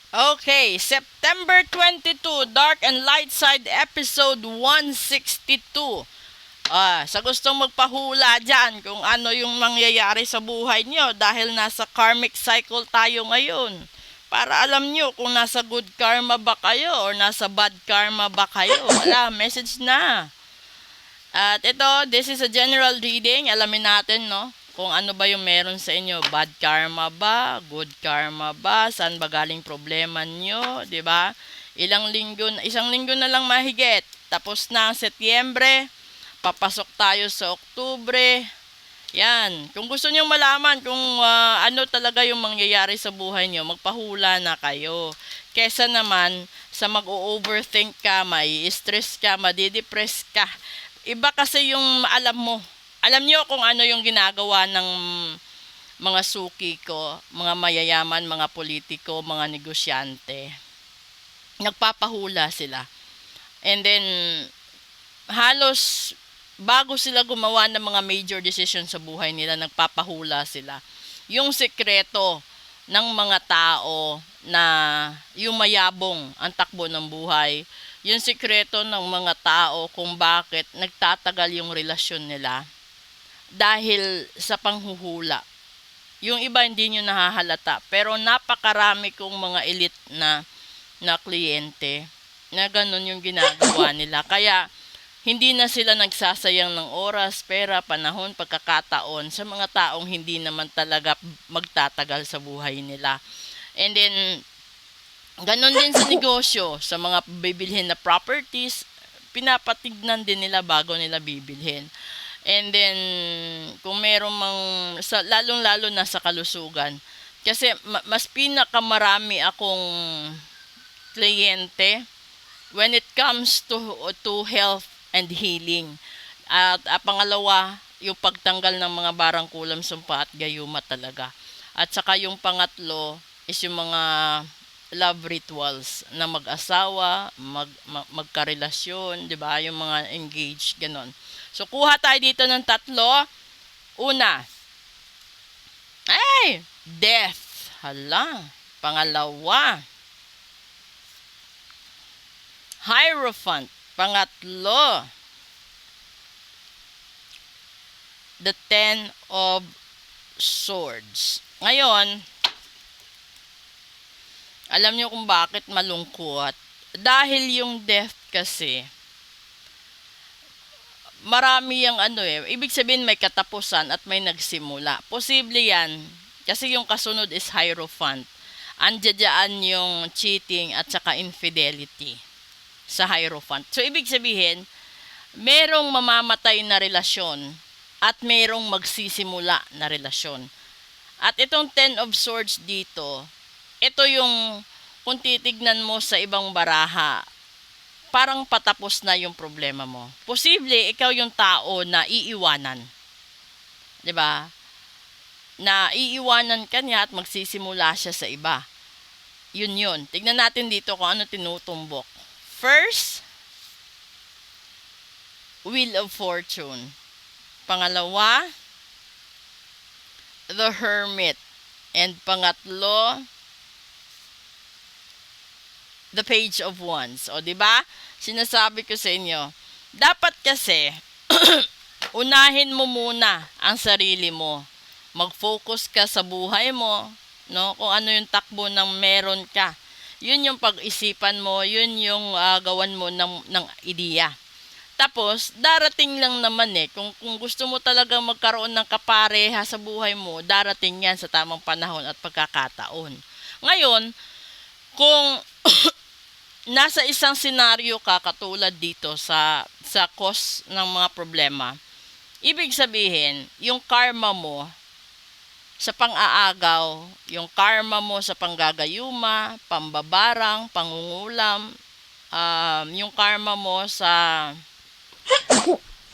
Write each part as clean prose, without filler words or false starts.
Okay, September 22, Dark and Light Side episode 162. Sa gustong magpahula dyan kung ano yung mangyayari sa buhay nyo dahil nasa karmic cycle tayo ngayon. Para alam nyo kung nasa good karma ba kayo or nasa bad karma ba kayo. Wala, message na. At ito, this is a general reading. Alamin natin, no? Kung ano ba yung meron sa inyo. Bad karma ba? Good karma ba? Saan ba galing problema nyo? 'Di ba? Isang linggo na lang mahigit. Tapos na ang Setyembre. Papasok tayo sa Oktubre. Yan. Kung gusto niyo malaman kung ano talaga yung mangyayari sa buhay niyo, magpahula na kayo. Kesa naman sa mag-overthink ka, may stress ka, madidepress ka. Iba kasi yung alam mo. Alam niyo kung ano yung ginagawa ng mga suki ko, mga mayayaman, mga politiko, mga negosyante. Nagpapahula sila. And then, halos bago sila gumawa ng mga major decision sa buhay nila, nagpapahula sila. Yung sekreto ng mga tao na yung mayabong ang takbo ng buhay, yung sekreto ng mga tao kung bakit nagtatagal yung relasyon nila dahil sa panghuhula. Yung iba hindi nyo nahahalata, pero napakarami kong mga elite na kliyente na ganun yung ginagawa nila. Kaya hindi na sila nagsasayang ng oras, pera, panahon, pagkakataon sa mga taong hindi naman talaga magtatagal sa buhay nila. And then, ganon din sa negosyo, sa mga bibilhin na properties, pinapatignan din nila bago nila bibilhin. And then, kung meron mang, lalong-lalo na sa kalusugan, kasi mas pinakamarami akong kliyente when it comes to health and healing. At pangalawa, yung pagtanggal ng mga barangkulam, sumpa at gayuma talaga. At saka yung pangatlo is yung mga love rituals na mag-asawa, magkarelasyon, 'di ba? Yung mga engaged ganon. So kuha tayo dito ng tatlo. Una, ay, death. Hala. Pangalawa, Hierophant. Pangatlo, the Ten of Swords. Ngayon, alam niyo kung bakit malungkot? Dahil yung death kasi, marami yung ibig sabihin may katapusan at may nagsimula. Posible yan, kasi yung kasunod is Hierophant. Andiyan yung cheating at saka infidelity sa Hierophant. So, ibig sabihin, merong mamamatay na relasyon at merong magsisimula na relasyon. At itong Ten of Swords dito, ito yung kung titignan mo sa ibang baraha, parang patapos na yung problema mo. Posible, ikaw yung tao na iiwanan. 'Di ba? Na iiwanan ka niya at magsisimula siya sa iba. Yun. Tignan natin dito kung ano tinutumbok. First, Wheel of Fortune. Pangalawa, The Hermit. And pangatlo, the Page of Wands. O, di ba? Sinasabi ko sa inyo, dapat kasi unahin mo muna ang sarili mo. Mag-focus ka sa buhay mo, no? Kung ano yung takbo ng meron ka. Yun yung pag-isipan mo, yun yung gawan mo ng ideya. Tapos, darating lang naman kung gusto mo talagang magkaroon ng kapareha sa buhay mo, darating yan sa tamang panahon at pagkakataon. Ngayon, kung nasa isang senaryo ka katulad dito sa cause ng mga problema, ibig sabihin, yung karma mo sa pang-aagaw, yung karma mo sa panggagayuma, pambabarang, pangungulam, yung karma mo sa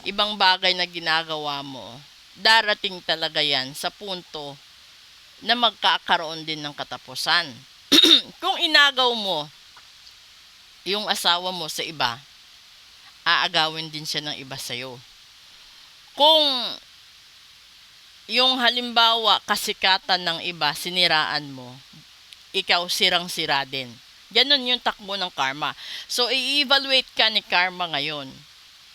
ibang bagay na ginagawa mo, darating talaga yan sa punto na magkakaroon din ng katapusan. Kung inagaw mo yung asawa mo sa iba, aagawin din siya ng iba sa'yo. Kung yung halimbawa kasikatan ng iba, siniraan mo, ikaw sirang-sira din. Ganon yung takbo ng karma. So, i-evaluate ka ni karma ngayon.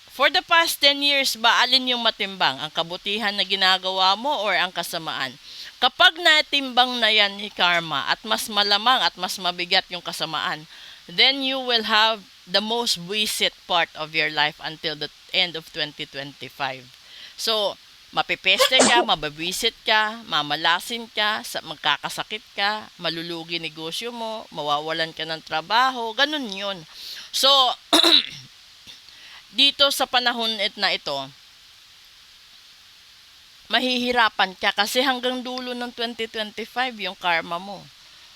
For the past 10 years ba, alin yung matimbang? Ang kabutihan na ginagawa mo or ang kasamaan? Kapag natimbang na yan ni karma at mas malamang at mas mabigat yung kasamaan, then you will have the most buwisit part of your life until the end of 2025. So, mapipeste ka, mababwisit ka, mamalasin ka, magkakasakit ka, malulugi negosyo mo, mawawalan ka ng trabaho, ganun yun. So, dito sa panahon na ito, mahihirapan ka kasi hanggang dulo ng 2025 yung karma mo.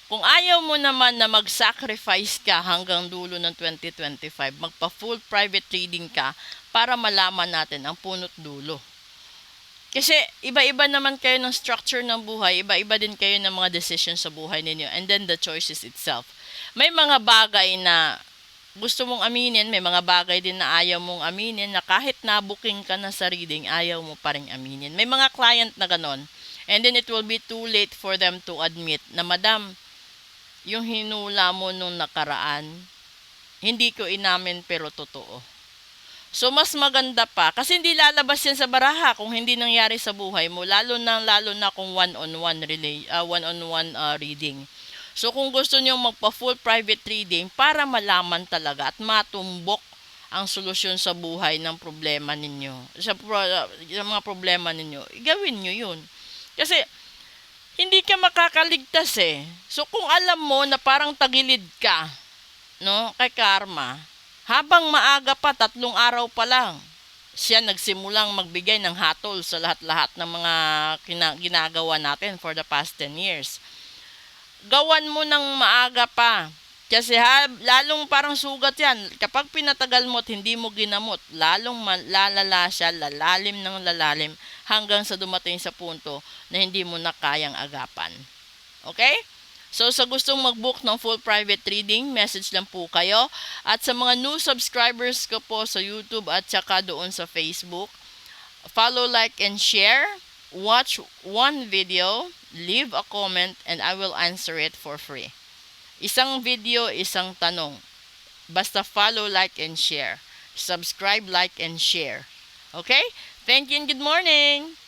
Kung ayaw mo naman na mag-sacrifice ka hanggang dulo ng 2025, magpa-full private trading ka para malaman natin ang punot dulo. Kasi iba-iba naman kayo ng structure ng buhay, iba-iba din kayo ng mga decisions sa buhay ninyo, and then the choices itself. May mga bagay na gusto mong aminin, may mga bagay din na ayaw mong aminin, na kahit nabuking ka na sa reading, ayaw mo pa rin aminin. May mga client na ganon, and then it will be too late for them to admit na, Madam, yung hinula mo nung nakaraan, hindi ko inamin pero totoo. So, mas maganda pa, kasi hindi lalabas yan sa baraha kung hindi nangyari sa buhay mo, lalo na kung one-on-one reading. So, kung gusto niyo magpa-full private reading para malaman talaga at matumbok ang solusyon sa buhay ng problema ninyo, sa mga problema ninyo, gawin niyo yun. Kasi, hindi ka makakaligtas eh. So, kung alam mo na parang tagilid ka, no, kay karma, habang maaga pa, 3 araw pa lang, siya nagsimulang magbigay ng hatol sa lahat-lahat ng mga ginagawa natin for the past 10 years. Gawan mo ng maaga pa. Kasi lalong parang sugat yan. Kapag pinatagal mo at hindi mo ginamot, lalong lalala siya, lalalim ng lalalim, hanggang sa dumating sa punto na hindi mo na kayang agapan. Okay? So, sa gustong mag-book ng full private reading, message lang po kayo. At sa mga new subscribers ko po sa YouTube at saka doon sa Facebook, follow, like, and share. Watch one video, leave a comment, and I will answer it for free. Isang video, isang tanong. Basta follow, like, and share. Subscribe, like, and share. Okay? Thank you and good morning!